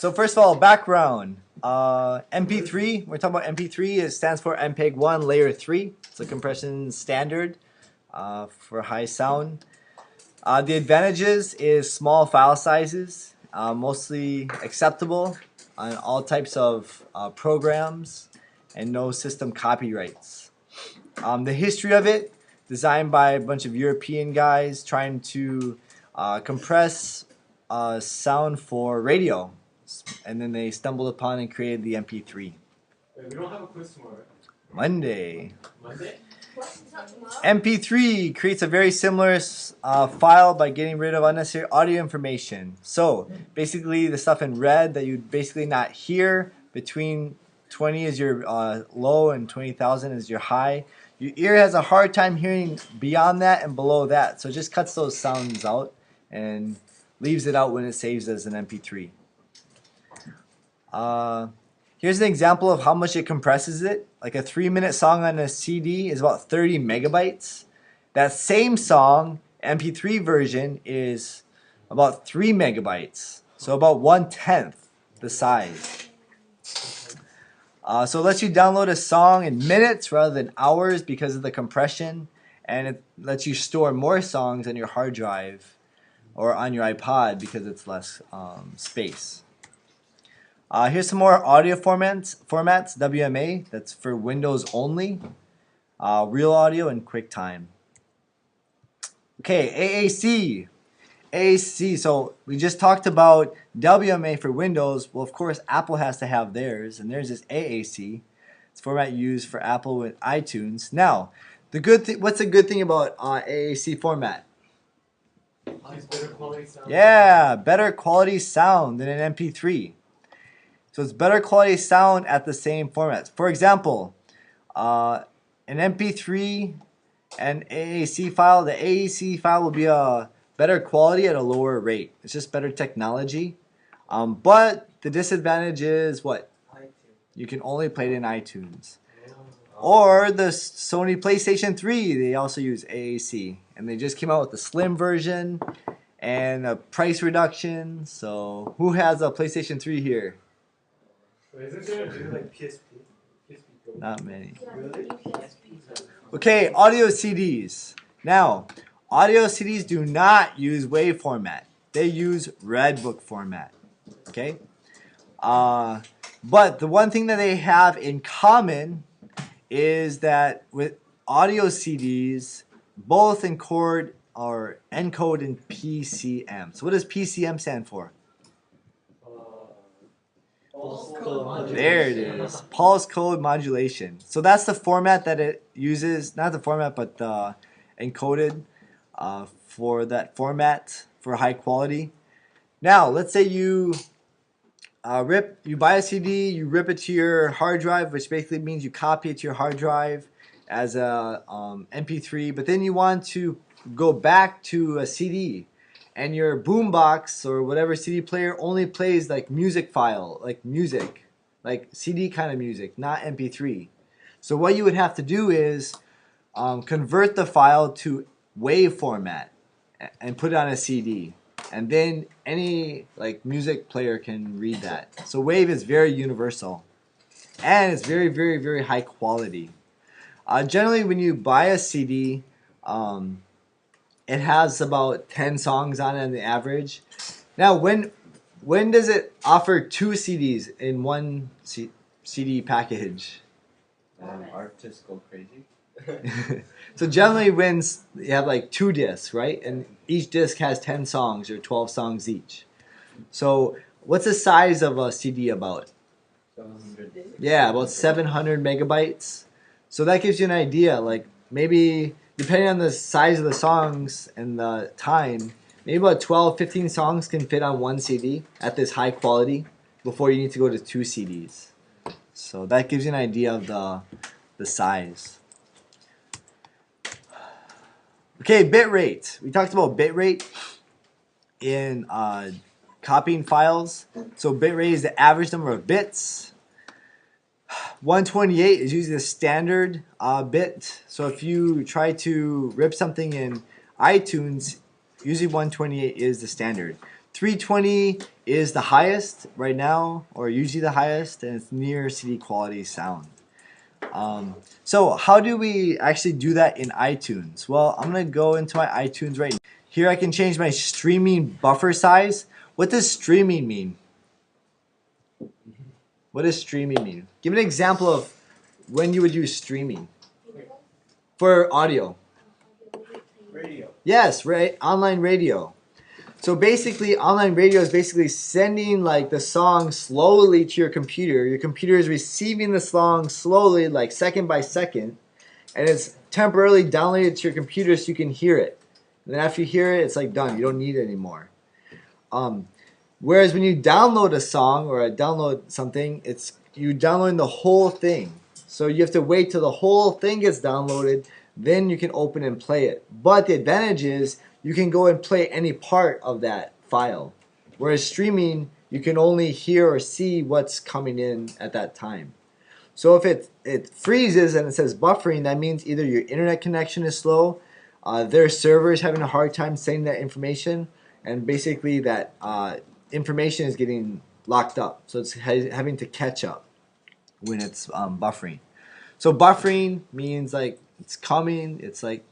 So first of all, background. MP3, we're talking about MP3, it stands for MPEG-1 layer 3. It's a compression standard for high sound. The advantages is small file sizes, mostly acceptable on all types of programs, and no system copyrights. The history of it, designed by a bunch of European guys trying to compress sound for radio, and then they stumbled upon and created the MP3. We don't have a quiz tomorrow. Monday. Monday? MP3 creates a very similar file by getting rid of unnecessary audio information. So basically the stuff in red that you'd basically not hear, between 20 is your low and 20,000 is your high. Your ear has a hard time hearing beyond that and below that. So it just cuts those sounds out and leaves it out when it saves as an MP3. Here's an example of how much it compresses it. Like a 3-minute song on a CD is about 30 megabytes. That same song, MP3 version, is about 3 megabytes. So about 1/10 the size. So it lets you download a song in minutes rather than hours because of the compression. And it lets you store more songs on your hard drive or on your iPod because it's less space. Here's some more audio formats. WMA, that's for Windows only. Real Audio and QuickTime. Okay, AAC. AAC, so we just talked about WMA for Windows. Well, of course, Apple has to have theirs, and theirs is AAC. It's a format used for Apple with iTunes. Now, what's the good thing about AAC format? Better quality sound. Yeah, better quality sound than an MP3. So it's better quality sound at the same formats. For example, an MP3 and AAC file, the AAC file will be a better quality at a lower rate. It's just better technology. But the disadvantage is what? You can only play it in iTunes. Or the Sony PlayStation 3, they also use AAC. And they just came out with the slim version and a price reduction. So who has a PlayStation 3 here? Isn't there like PSP? Not many. Really? Okay, audio CDs. Now, audio CDs do not use WAV format. They use Redbook format. Okay? But the one thing that they have in common is that with audio CDs, both encode in PCM. So what does PCM stand for? There it is. Pulse code modulation. So that's the format that it uses. Not the format, but the encoded for that format for high quality. Now, let's say you buy a CD, you rip it to your hard drive, which basically means you copy it to your hard drive as a MP3, but then you want to go back to a CD. And your boombox or whatever CD player only plays like music file, like CD kind of music, not MP3. So what you would have to do is convert the file to WAV format and put it on a CD. And then any like music player can read that. So WAV is very universal. And it's very, very, very high quality. Generally when you buy a CD, it has about 10 songs on it on the average. Now, when does it offer 2 CDs in one CD package? Artists go crazy. So generally when you have like 2 discs, right? And each disc has 10 songs or 12 songs each. So what's the size of a CD about? 700. Yeah, about 700 megabytes. So that gives you an idea, like maybe depending on the size of the songs and the time, maybe about 12, 15 songs can fit on one CD at this high quality before you need to go to 2 CDs. So that gives you an idea of the size. Okay, bitrate. We talked about bitrate in copying files. So bitrate is the average number of bits. 128 is usually the standard bit. So if you try to rip something in iTunes, usually 128 is the standard. 320 is the highest right now, or usually the highest, and it's near CD quality sound. So how do we actually do that in iTunes? Well, I'm going to go into my iTunes right now. Here I can change my streaming buffer size. What does streaming mean? What does streaming mean? Give an example of when you would use streaming for audio. Radio. Yes, right. Online radio. So basically, online radio is basically sending like the song slowly to your computer. Your computer is receiving the song slowly, like second by second, and it's temporarily downloaded to your computer so you can hear it. And then after you hear it, it's like done. You don't need it anymore. Whereas when you download a song or download something, it's you downloading the whole thing. So you have to wait till the whole thing gets downloaded, then you can open and play it. But the advantage is you can go and play any part of that file. Whereas streaming, you can only hear or see what's coming in at that time. So if it freezes and it says buffering, that means either your internet connection is slow, their server is having a hard time sending that information, and basically that information is getting locked up. So it's having to catch up when it's buffering. So buffering means like it's coming, it's like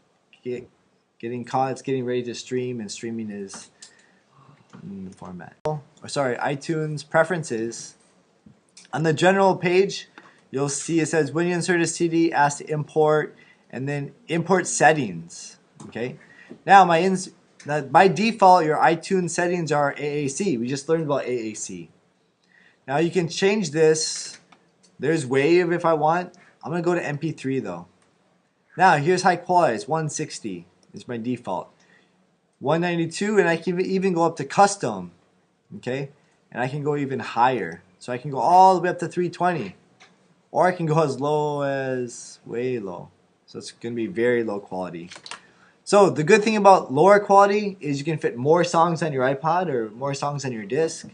getting caught, it's getting ready to stream, and streaming is in the format. Or sorry, iTunes preferences. On the general page, you'll see it says when you insert a CD, ask to import, and then import settings. Okay. Now by default, your iTunes settings are AAC. We just learned about AAC. Now you can change this. There's Wave if I want. I'm gonna go to MP3 though. Now here's high quality. It's 160. It's my default. 192, and I can even go up to custom. Okay, and I can go even higher. So I can go all the way up to 320, or I can go as low as way low. So it's gonna be very low quality. So the good thing about lower quality is you can fit more songs on your iPod or more songs on your disc.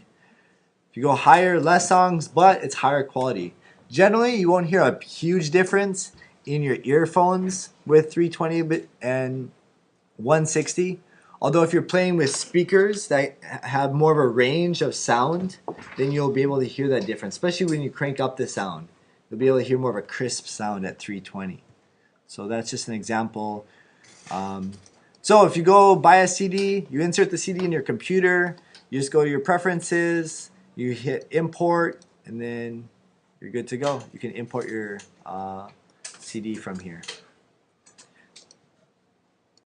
If you go higher, less songs, but it's higher quality. Generally, you won't hear a huge difference in your earphones with 320 and 160. Although if you're playing with speakers that have more of a range of sound, then you'll be able to hear that difference, especially when you crank up the sound. You'll be able to hear more of a crisp sound at 320. So that's just an example. So if you go buy a CD, you insert the CD in your computer, you just go to your preferences, you hit import, and then you're good to go. You can import your CD from here.